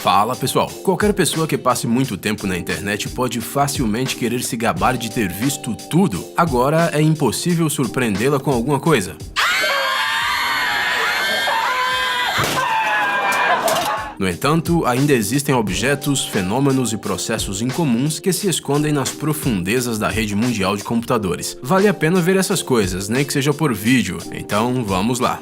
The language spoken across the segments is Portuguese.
Fala pessoal, qualquer pessoa que passe muito tempo na internet pode facilmente querer se gabar de ter visto tudo. Agora é impossível surpreendê-la com alguma coisa. No entanto, ainda existem objetos, fenômenos e processos incomuns que se escondem nas profundezas da rede mundial de computadores. Vale a pena ver essas coisas, nem que seja por vídeo. Então, vamos lá.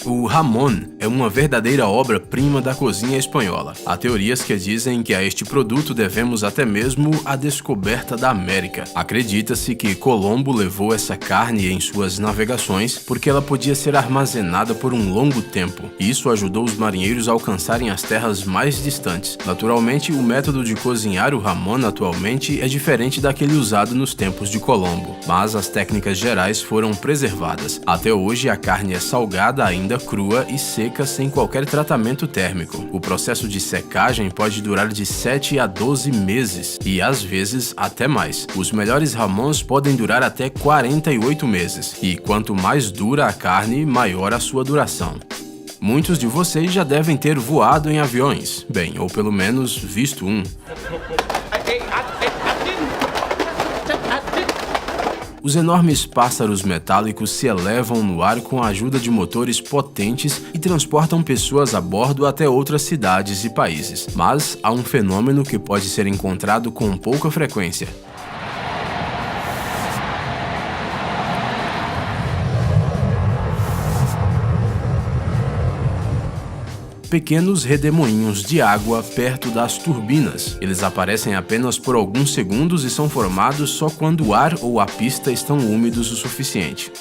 O jamón é uma verdadeira obra-prima da cozinha espanhola. Há teorias que dizem que a este produto devemos até mesmo a descoberta da América. Acredita-se que Colombo levou essa carne em suas navegações porque ela podia ser armazenada por um longo tempo. Isso ajudou os marinheiros a alcançarem as terras mais distantes. Naturalmente, o método de cozinhar o jamón atualmente é diferente daquele usado nos tempos de Colombo, mas as técnicas gerais foram preservadas. Até hoje, a carne é salgada ainda crua e seca sem qualquer tratamento térmico. O processo de secagem pode durar de 7 a 12 meses e às vezes até mais. Os melhores jamons podem durar até 48 meses e quanto mais dura a carne, maior a sua duração. Muitos de vocês já devem ter voado em aviões, bem, ou pelo menos visto um. Os enormes pássaros metálicos se elevam no ar com a ajuda de motores potentes e transportam pessoas a bordo até outras cidades e países. Mas há um fenômeno que pode ser encontrado com pouca frequência. Pequenos redemoinhos de água perto das turbinas. Eles aparecem apenas por alguns segundos e são formados só quando o ar ou a pista estão úmidos o suficiente.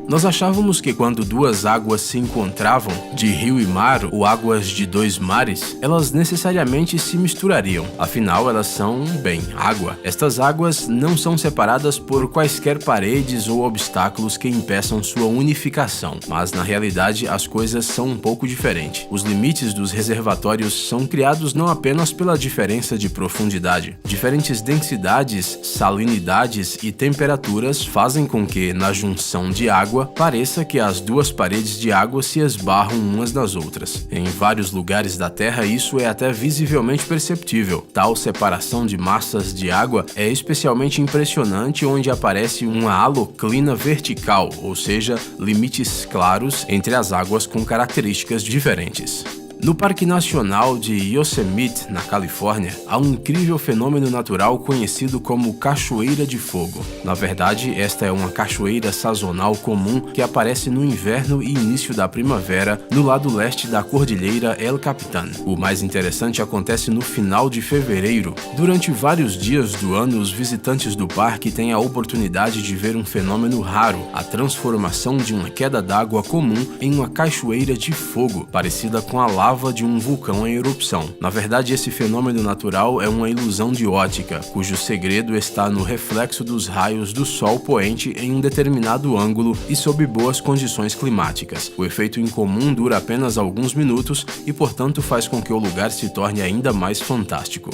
Nós achávamos que quando duas águas se encontravam, de rio e mar ou águas de dois mares, elas necessariamente se misturariam. Afinal, elas são, bem, água. Estas águas não são separadas por quaisquer paredes ou obstáculos que impeçam sua unificação, mas na realidade as coisas são um pouco diferentes. Os limites dos reservatórios são criados não apenas pela diferença de profundidade. Diferentes densidades, salinidades e temperaturas fazem com que, na junção de água, pareça que as duas paredes de água se esbarram umas nas outras. Em vários lugares da Terra isso é até visivelmente perceptível. Tal separação de massas de água é especialmente impressionante onde aparece uma haloclina vertical, ou seja, limites claros entre as águas com características diferentes. No Parque Nacional de Yosemite, na Califórnia, há um incrível fenômeno natural conhecido como Cachoeira de Fogo. Na verdade, esta é uma cachoeira sazonal comum que aparece no inverno e início da primavera no lado leste da Cordilheira El Capitan. O mais interessante acontece no final de fevereiro. Durante vários dias do ano, os visitantes do parque têm a oportunidade de ver um fenômeno raro, a transformação de uma queda d'água comum em uma cachoeira de fogo, parecida com a lava de um vulcão em erupção. Na verdade, esse fenômeno natural é uma ilusão de ótica, cujo segredo está no reflexo dos raios do sol poente em um determinado ângulo e sob boas condições climáticas. O efeito incomum dura apenas alguns minutos e, portanto, faz com que o lugar se torne ainda mais fantástico.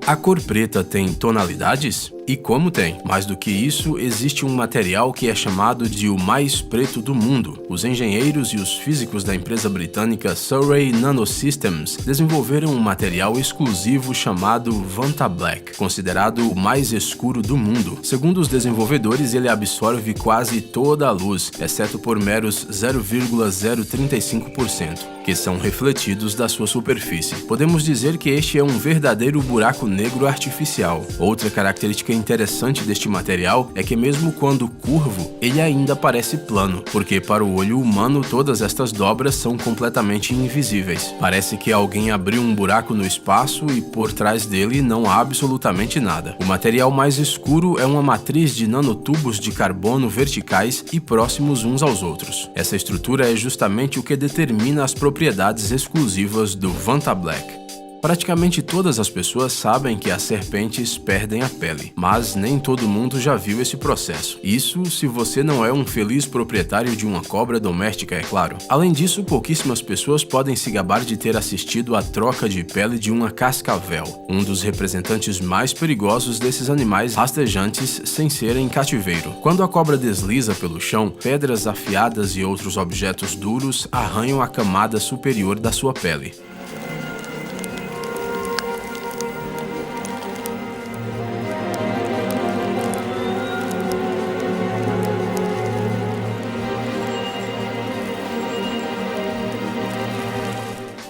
A cor preta tem tonalidades? E como tem? Mais do que isso, existe um material que é chamado de o mais preto do mundo. Os engenheiros e os físicos da empresa britânica Surrey Nanosystems desenvolveram um material exclusivo chamado Vantablack, considerado o mais escuro do mundo. Segundo os desenvolvedores, ele absorve quase toda a luz, exceto por meros 0,035%, que são refletidos da sua superfície. Podemos dizer que este é um verdadeiro buraco negro artificial. Outra característica interessante deste material é que mesmo quando curvo, ele ainda parece plano, porque para o olho humano todas estas dobras são completamente invisíveis. Parece que alguém abriu um buraco no espaço e por trás dele não há absolutamente nada. O material mais escuro é uma matriz de nanotubos de carbono verticais e próximos uns aos outros. Essa estrutura é justamente o que determina as propriedades exclusivas do Vantablack. Praticamente todas as pessoas sabem que as serpentes perdem a pele, mas nem todo mundo já viu esse processo. Isso se você não é um feliz proprietário de uma cobra doméstica, é claro. Além disso, pouquíssimas pessoas podem se gabar de ter assistido à troca de pele de uma cascavel, um dos representantes mais perigosos desses animais rastejantes sem ser em cativeiro. Quando a cobra desliza pelo chão, pedras afiadas e outros objetos duros arranham a camada superior da sua pele.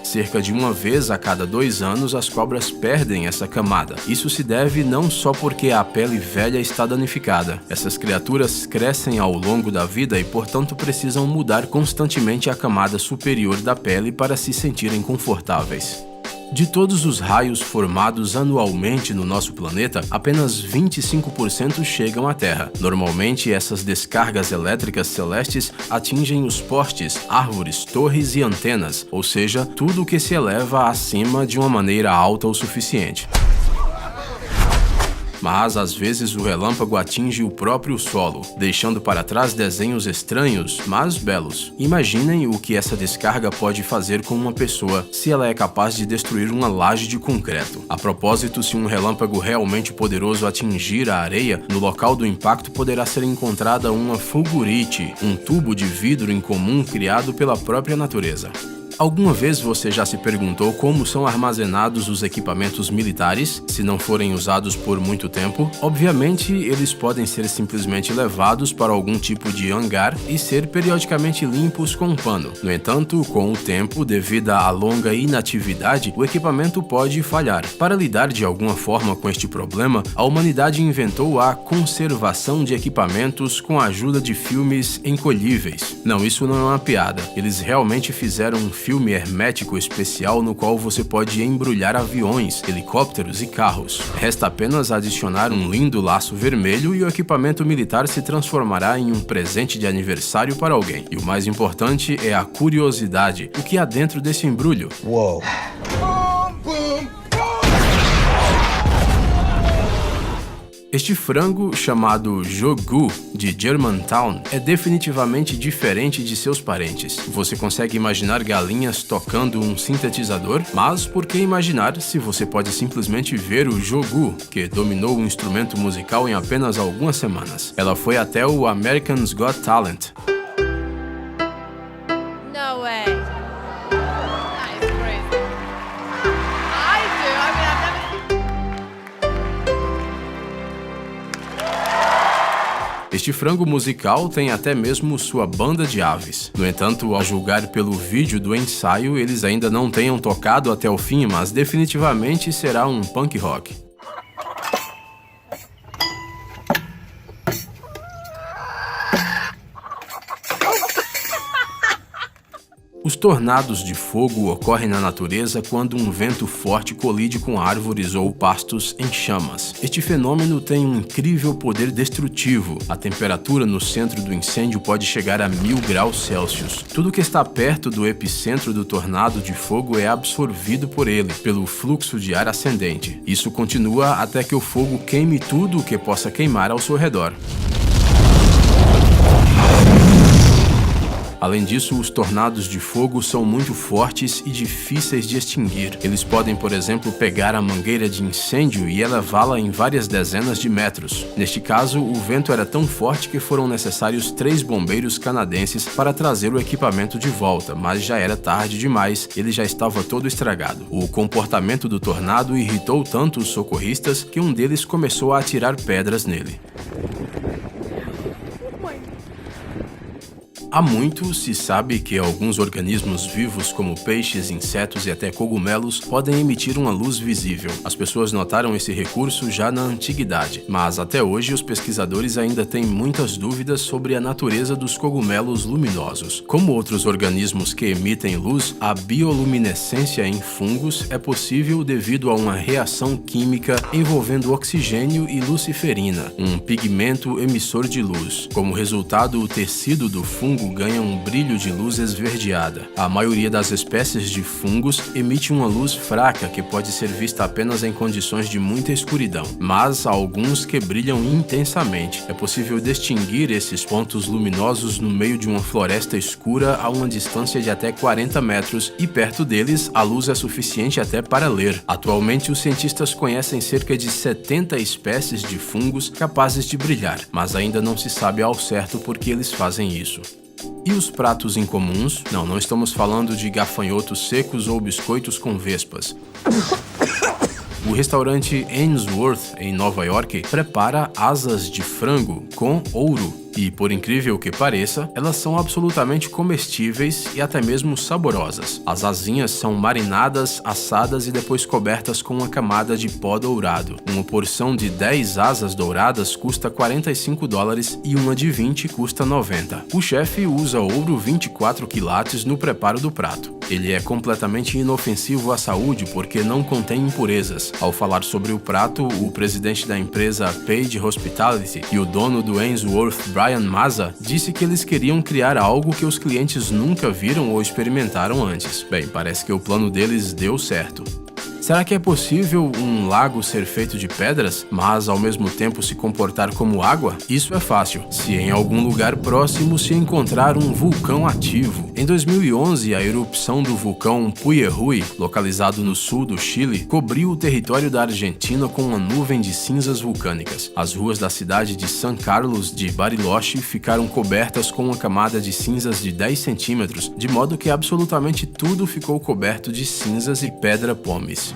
Cerca de uma vez a cada 2 anos, as cobras perdem essa camada. Isso se deve não só porque a pele velha está danificada. Essas criaturas crescem ao longo da vida e, portanto, precisam mudar constantemente a camada superior da pele para se sentirem confortáveis. De todos os raios formados anualmente no nosso planeta, apenas 25% chegam à Terra. Normalmente, essas descargas elétricas celestes atingem os postes, árvores, torres e antenas, ou seja, tudo que se eleva acima de uma maneira alta o suficiente. Mas, às vezes, o relâmpago atinge o próprio solo, deixando para trás desenhos estranhos, mas belos. Imaginem o que essa descarga pode fazer com uma pessoa se ela é capaz de destruir uma laje de concreto. A propósito, se um relâmpago realmente poderoso atingir a areia, no local do impacto poderá ser encontrada uma fulgurite, um tubo de vidro incomum criado pela própria natureza. Alguma vez você já se perguntou como são armazenados os equipamentos militares, se não forem usados por muito tempo? Obviamente, eles podem ser simplesmente levados para algum tipo de hangar e ser periodicamente limpos com um pano. No entanto, com o tempo, devido à longa inatividade, o equipamento pode falhar. Para lidar de alguma forma com este problema, a humanidade inventou a conservação de equipamentos com a ajuda de filmes encolhíveis. Não, isso não é uma piada. Eles realmente fizeram um filme hermético especial no qual você pode embrulhar aviões, helicópteros e carros. Resta apenas adicionar um lindo laço vermelho e o equipamento militar se transformará em um presente de aniversário para alguém. E o mais importante é a curiosidade. O que há dentro desse embrulho? Uou! Este frango, chamado Jogu, de Germantown, é definitivamente diferente de seus parentes. Você consegue imaginar galinhas tocando um sintetizador? Mas por que imaginar se você pode simplesmente ver o Jogu, que dominou o instrumento musical em apenas algumas semanas? Ela foi até o American's Got Talent. No way. That is crazy. I do. I mean, I've never Este frango musical tem até mesmo sua banda de aves. No entanto, ao julgar pelo vídeo do ensaio, eles ainda não tenham tocado até o fim, mas definitivamente será um punk rock. Os tornados de fogo ocorrem na natureza quando um vento forte colide com árvores ou pastos em chamas. Este fenômeno tem um incrível poder destrutivo. A temperatura no centro do incêndio pode chegar a 1000 graus Celsius. Tudo que está perto do epicentro do tornado de fogo é absorvido por ele, pelo fluxo de ar ascendente. Isso continua até que o fogo queime tudo o que possa queimar ao seu redor. Além disso, os tornados de fogo são muito fortes e difíceis de extinguir. Eles podem, por exemplo, pegar a mangueira de incêndio e elevá-la em várias dezenas de metros. Neste caso, o vento era tão forte que foram necessários 3 bombeiros canadenses para trazer o equipamento de volta, mas já era tarde demais, ele já estava todo estragado. O comportamento do tornado irritou tanto os socorristas que um deles começou a atirar pedras nele. Há muito se sabe que alguns organismos vivos, como peixes, insetos e até cogumelos, podem emitir uma luz visível. As pessoas notaram esse recurso já na antiguidade, mas até hoje os pesquisadores ainda têm muitas dúvidas sobre a natureza dos cogumelos luminosos. Como outros organismos que emitem luz, a bioluminescência em fungos é possível devido a uma reação química envolvendo oxigênio e luciferina, um pigmento emissor de luz. Como resultado, o tecido do fungo fungo ganha um brilho de luz esverdeada. A maioria das espécies de fungos emite uma luz fraca que pode ser vista apenas em condições de muita escuridão, mas há alguns que brilham intensamente. É possível distinguir esses pontos luminosos no meio de uma floresta escura a uma distância de até 40 metros e perto deles a luz é suficiente até para ler. Atualmente os cientistas conhecem cerca de 70 espécies de fungos capazes de brilhar, mas ainda não se sabe ao certo por que eles fazem isso. E os pratos incomuns? Não estamos falando de gafanhotos secos ou biscoitos com vespas. O restaurante Ainsworth, em Nova York, prepara asas de frango com ouro. E, por incrível que pareça, elas são absolutamente comestíveis e até mesmo saborosas. As asinhas são marinadas, assadas e depois cobertas com uma camada de pó dourado. Uma porção de 10 asas douradas custa $45 e uma de 20 custa 90. O chefe usa ouro 24 quilates no preparo do prato. Ele é completamente inofensivo à saúde porque não contém impurezas. Ao falar sobre o prato, o presidente da empresa Page Hospitality e o dono do Ainsworth, Brian Mazza, disse que eles queriam criar algo que os clientes nunca viram ou experimentaram antes. Bem, parece que o plano deles deu certo. Será que é possível um lago ser feito de pedras, mas ao mesmo tempo se comportar como água? Isso é fácil, se em algum lugar próximo se encontrar um vulcão ativo. Em 2011, a erupção do vulcão Puyehue, localizado no sul do Chile, cobriu o território da Argentina com uma nuvem de cinzas vulcânicas. As ruas da cidade de San Carlos de Bariloche ficaram cobertas com uma camada de cinzas de 10 centímetros, de modo que absolutamente tudo ficou coberto de cinzas e pedra-pomes.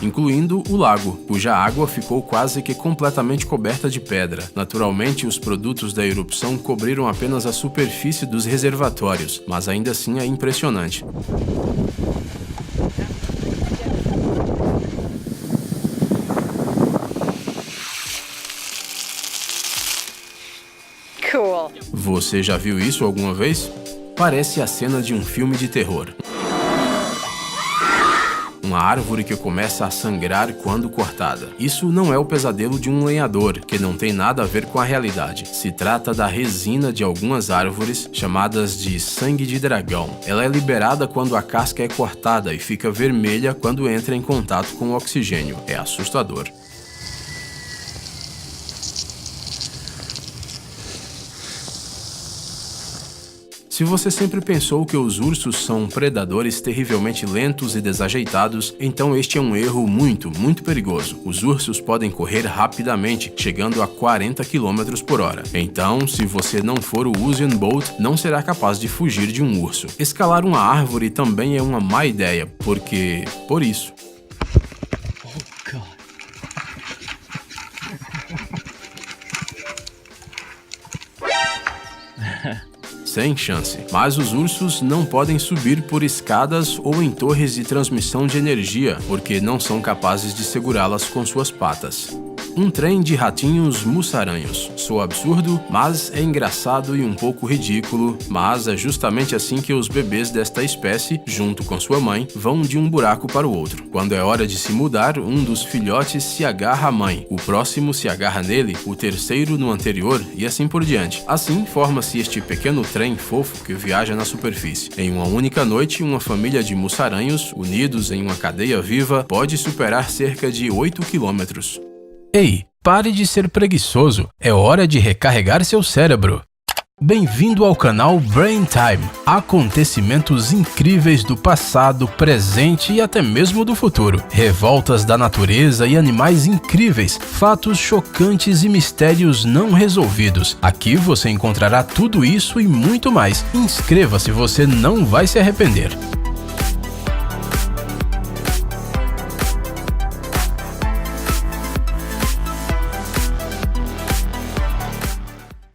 Incluindo o lago, cuja água ficou quase que completamente coberta de pedra. Naturalmente, os produtos da erupção cobriram apenas a superfície dos reservatórios, mas ainda assim é impressionante. Cool. Você já viu isso alguma vez? Parece a cena de um filme de terror. Uma árvore que começa a sangrar quando cortada. Isso não é o pesadelo de um lenhador, que não tem nada a ver com a realidade. Se trata da resina de algumas árvores, chamadas de sangue de dragão. Ela é liberada quando a casca é cortada e fica vermelha quando entra em contato com o oxigênio. É assustador. Se você sempre pensou que os ursos são predadores terrivelmente lentos e desajeitados, então este é um erro muito perigoso. Os ursos podem correr rapidamente, chegando a 40 km por hora. Então, se você não for o Usain Bolt, não será capaz de fugir de um urso. Escalar uma árvore também é uma má ideia, porque... por isso. Sem chance. Mas os ursos não podem subir por escadas ou em torres de transmissão de energia, porque não são capazes de segurá-las com suas patas. Um trem de ratinhos mussaranhos. Soa absurdo, mas é engraçado e um pouco ridículo, mas é justamente assim que os bebês desta espécie, junto com sua mãe, vão de um buraco para o outro. Quando é hora de se mudar, um dos filhotes se agarra à mãe, o próximo se agarra nele, o terceiro no anterior e assim por diante. Assim, forma-se este pequeno trem fofo que viaja na superfície. Em uma única noite, uma família de mussaranhos, unidos em uma cadeia viva, pode superar cerca de 8 quilômetros. Ei, pare de ser preguiçoso, é hora de recarregar seu cérebro. Bem-vindo ao canal Brain Time, acontecimentos incríveis do passado, presente e até mesmo do futuro, revoltas da natureza e animais incríveis, fatos chocantes e mistérios não resolvidos. Aqui você encontrará tudo isso e muito mais. Inscreva-se, você não vai se arrepender.